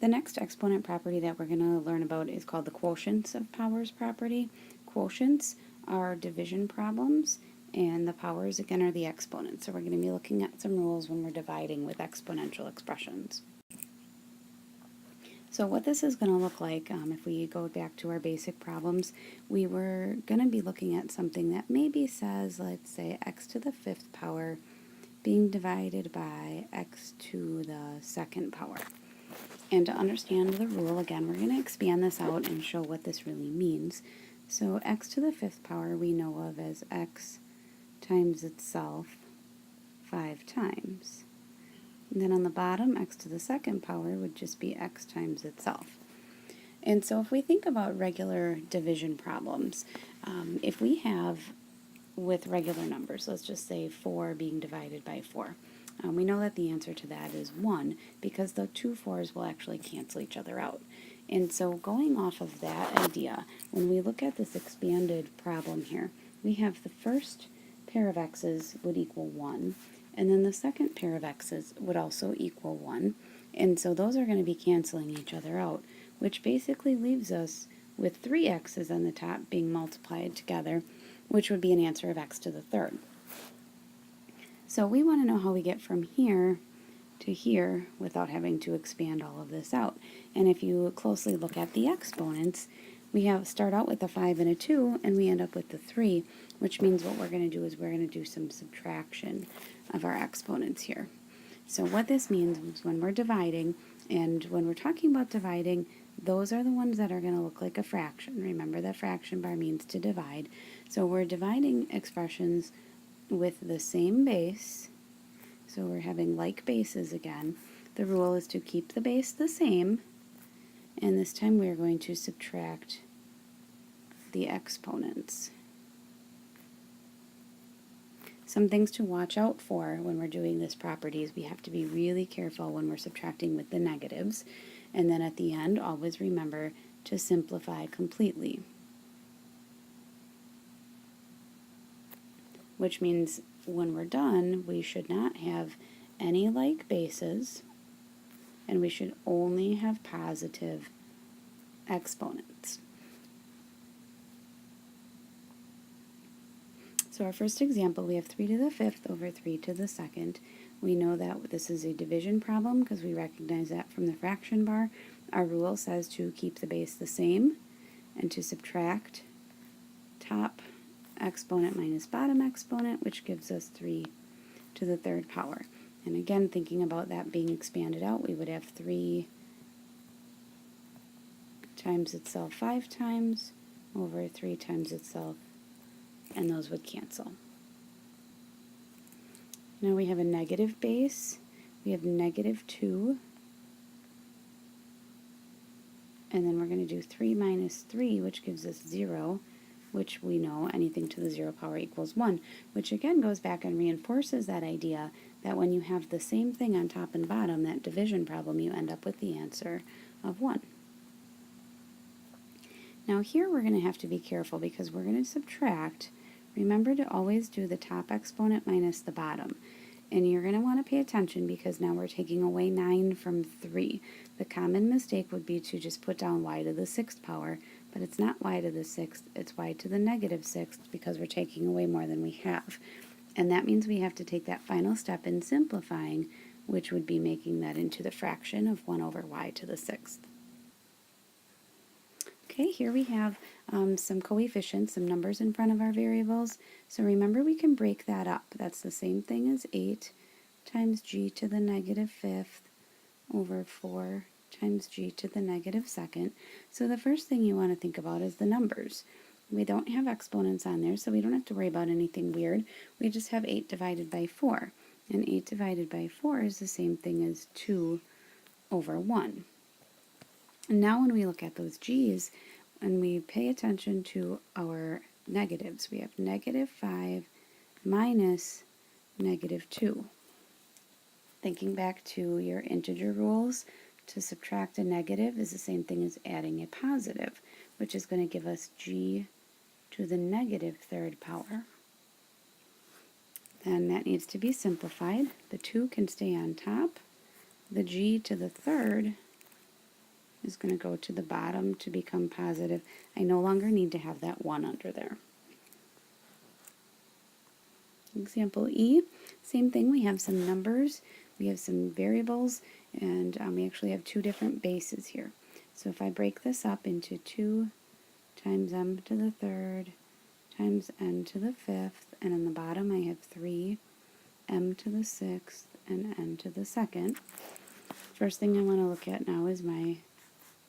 The next exponent property that we're going to learn about is called the Quotients of Powers Property. Quotients are division problems, and the powers, again, are the exponents. So we're going to be looking at some rules when we're dividing with exponential expressions. So what this is going to look like, if we go back to our basic problems, we were going to be looking at something that maybe says, let's say, x to the 5th power being divided by x to the 2nd power. And to understand the rule, again, we're going to expand this out and show what this really means. So x to the 5th power we know of as x times itself 5 times. And then on the bottom, x to the 2nd power would just be x times itself. And so if we think about regular division problems, if we have with regular numbers, let's just say 4 being divided by 4. We know that the answer to that is 1 because the two 4's will actually cancel each other out. And so going off of that idea, when we look at this expanded problem here, we have the first pair of x's would equal 1, and then the second pair of x's would also equal 1. And so those are going to be canceling each other out, which basically leaves us with 3 x's on the top being multiplied together, which would be an answer of x to the 3rd. So we want to know how we get from here to here without having to expand all of this out. And if you closely look at the exponents, we start out with a 5 and a 2, and we end up with the 3, which means what we're going to do is we're going to do some subtraction of our exponents here. So what this means is when we're dividing, and when we're talking about dividing, those are the ones that are going to look like a fraction. Remember that fraction bar means to divide. So we're dividing expressions with the same base, so we're having like bases again. The rule is to keep the base the same, and this time we're going to subtract the exponents. Some things to watch out for when we're doing this property is we have to be really careful when we're subtracting with the negatives, and then at the end always remember to simplify completely. Which means when we're done, we should not have any like bases, and we should only have positive exponents. So our first example, we have 3 to the 5th over 3 to the 2nd. We know that this is a division problem because we recognize that from the fraction bar. Our rule says to keep the base the same and to subtract top exponent minus bottom exponent, which gives us 3 to the 3rd power. And again, thinking about that being expanded out, we would have 3 times itself 5 times over 3 times itself, and those would cancel. Now we have a negative base. We have negative 2, and then we're going to do 3 minus 3, which gives us 0, which we know anything to the 0 power equals 1, which again goes back and reinforces that idea that when you have the same thing on top and bottom, that division problem, you end up with the answer of 1. Now here we're going to have to be careful because we're going to subtract. Remember to always do the top exponent minus the bottom. And you're going to want to pay attention because now we're taking away 9 from 3. The common mistake would be to just put down y to the 6th power, but it's not y to the 6th, it's y to the negative 6th because we're taking away more than we have. And that means we have to take that final step in simplifying, which would be making that into the fraction of 1 over y to the 6th. Okay, here we have some coefficients, some numbers in front of our variables. So remember we can break that up. That's the same thing as 8 times g to the negative 5th over 4 times g to the negative 2nd. So the first thing you want to think about is the numbers. We don't have exponents on there, so we don't have to worry about anything weird. We just have 8 divided by 4. And 8 divided by 4 is the same thing as 2 over 1. And now when we look at those g's, and we pay attention to our negatives, we have negative 5 minus negative 2. Thinking back to your integer rules, to subtract a negative is the same thing as adding a positive, which is going to give us g to the negative 3rd power. Then that needs to be simplified. The 2 can stay on top. The g to the 3rd is going to go to the bottom to become positive. I no longer need to have that 1 under there. Example E, same thing, we have some numbers, we have some variables, and we actually have two different bases here. So if I break this up into 2 times m to the third times n to the fifth, and in the bottom I have 3 m to the sixth and n to the second. First thing I want to look at now is my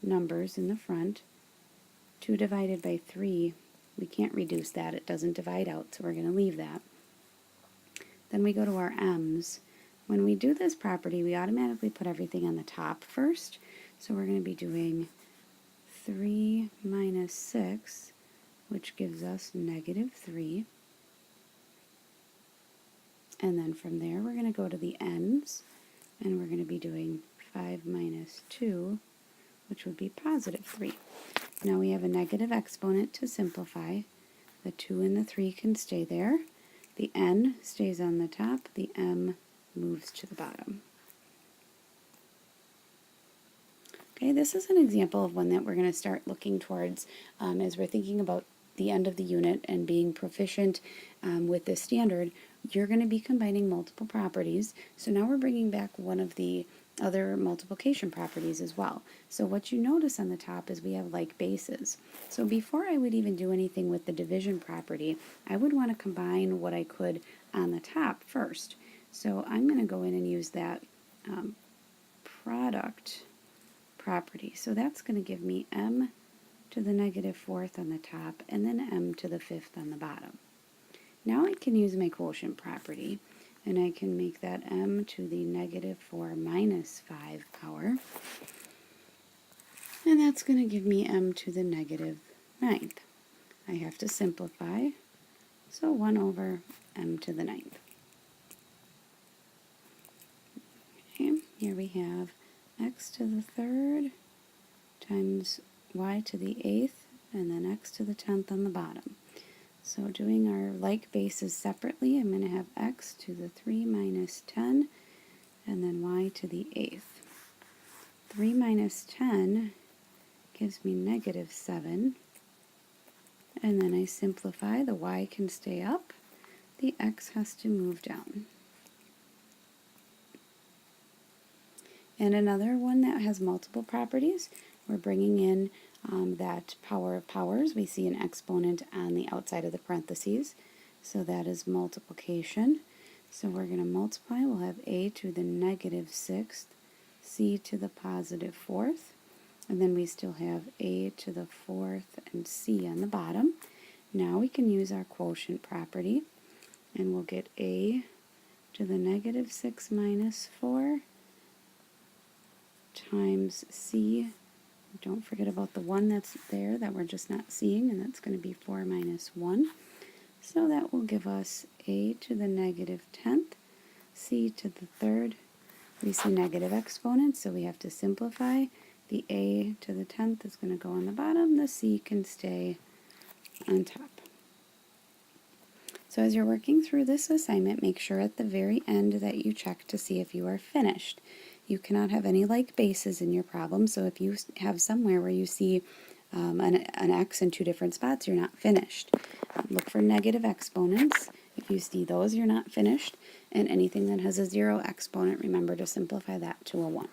numbers in the front. 2 divided by 3, we can't reduce that, it doesn't divide out, so we're going to leave that. Then we go to our m's. When we do this property, we automatically put everything on the top first. So we're going to be doing 3 minus 6, which gives us negative 3. And then from there, we're going to go to the n's, and we're going to be doing 5 minus 2, which would be positive 3. Now we have a negative exponent to simplify. The 2 and the 3 can stay there. The n stays on the top, the m moves to the bottom. Okay, this is an example of one that we're going to start looking towards as we're thinking about the end of the unit and being proficient with this standard. You're going to be combining multiple properties, so now we're bringing back one of the other multiplication properties as well. So what you notice on the top is we have like bases. So before I would even do anything with the division property, I would want to combine what I could on the top first. So I'm going to go in and use that product property. So that's going to give me m to the negative fourth on the top and then m to the fifth on the bottom. Now I can use my quotient property, and I can make that m to the negative 4 minus 5 power, and that's going to give me m to the negative 9th. I have to simplify, so 1 over m to the 9th. Okay, here we have x to the third times y to the 8th, and then x to the 10th on the bottom. So doing our like bases separately, I'm going to have x to the 3 minus 10, and then y to the 8th. 3 minus 10 gives me negative 7, and then I simplify. The y can stay up, the x has to move down. And another one that has multiple properties, we're bringing in that power of powers. We see an exponent on the outside of the parentheses, so that is multiplication. So we're going to multiply. We'll have a to the negative 6th, c to the positive 4th, and then we still have a to the 4th and c on the bottom. Now we can use our quotient property, and we'll get a to the negative 6 minus 4 times c. Don't forget about the 1 that's there that we're just not seeing, and that's going to be 4 minus 1. So that will give us a to the negative 10th, c to the third. We see negative exponents, so we have to simplify. The a to the 10th is going to go on the bottom. The c can stay on top. So as you're working through this assignment, make sure at the very end that you check to see if you are finished. You cannot have any like bases in your problem, so if you have somewhere where you see an x in 2 different spots, you're not finished. Look for negative exponents. If you see those, you're not finished. And anything that has a 0 exponent, remember to simplify that to a 1.